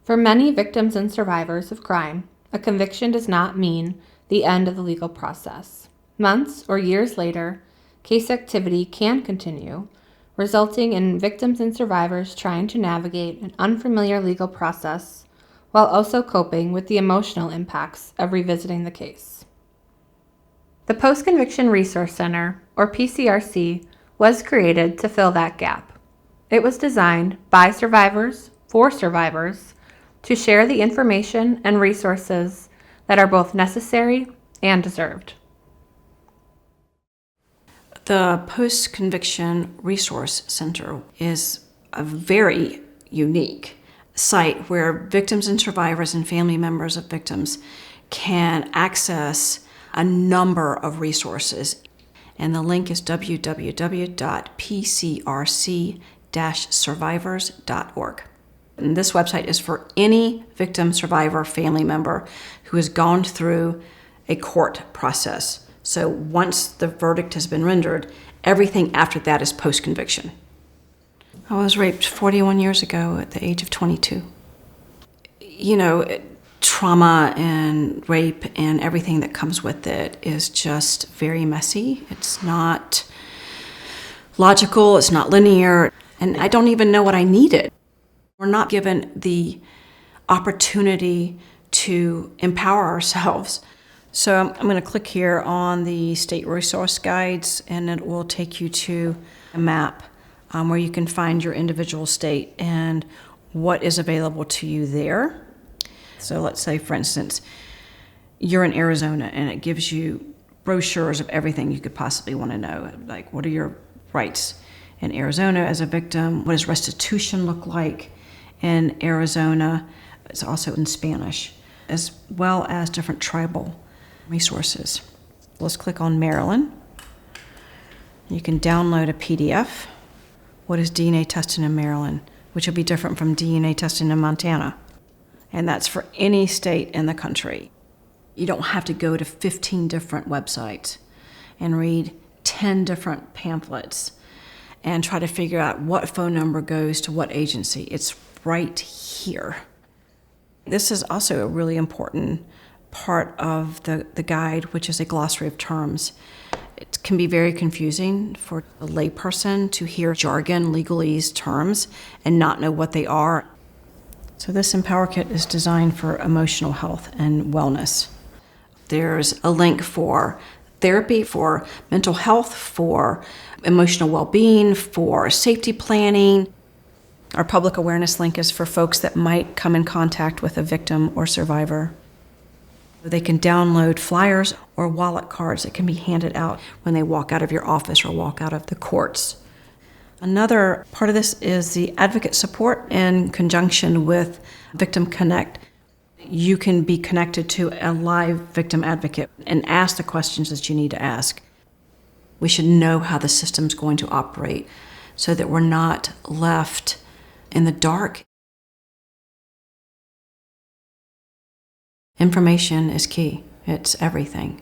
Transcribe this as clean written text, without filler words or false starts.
For many victims and survivors of crime, a conviction does not mean the end of the legal process. Months or years later, case activity can continue, resulting in victims and survivors trying to navigate an unfamiliar legal process while also coping with the emotional impacts of revisiting the case. The Post-Conviction Resource Center, or PCRC, was created to fill that gap. It was designed by survivors for survivors to share the information and resources that are both necessary and deserved. The Post-Conviction Resource Center is a very unique site where victims and survivors and family members of victims can access a number of resources. And the link is www.pcrc-survivors.org. And this website is for any victim, survivor, family member who has gone through a court process. So once the verdict has been rendered, everything after that is post-conviction. I was raped 41 years ago at the age of 22. Trauma and rape and everything that comes with it is just very messy. It's not logical, it's not linear, and I don't even know what I needed. We're not given the opportunity to empower ourselves. So I'm going to click here on the state resource guides, and it will take you to a map where you can find your individual state and what is available to you there. So let's say, for instance, you're in Arizona, and it gives you brochures of everything you could possibly want to know. Like, what are your rights in Arizona as a victim? What does restitution look like in Arizona? It's also in Spanish, as well as different tribal resources. Let's click on Maryland. You can download a PDF. What is DNA testing in Maryland, which will be different from DNA testing in Montana. And that's for any state in the country. You don't have to go to 15 different websites and read 10 different pamphlets and try to figure out what phone number goes to what agency. It's right here. This is also a really important part of the guide, which is a glossary of terms. It can be very confusing for a layperson to hear jargon, legalese terms, and not know what they are. So this Empower Kit is designed for emotional health and wellness. There's a link for therapy, for mental health, for emotional well-being, for safety planning. Our public awareness link is for folks that might come in contact with a victim or survivor. They can download flyers or wallet cards that can be handed out when they walk out of your office or walk out of the courts. Another part of this is the advocate support in conjunction with Victim Connect. You can be connected to a live victim advocate and ask the questions that you need to ask. We should know how the system's going to operate so that we're not left in the dark. Information is key. It's everything.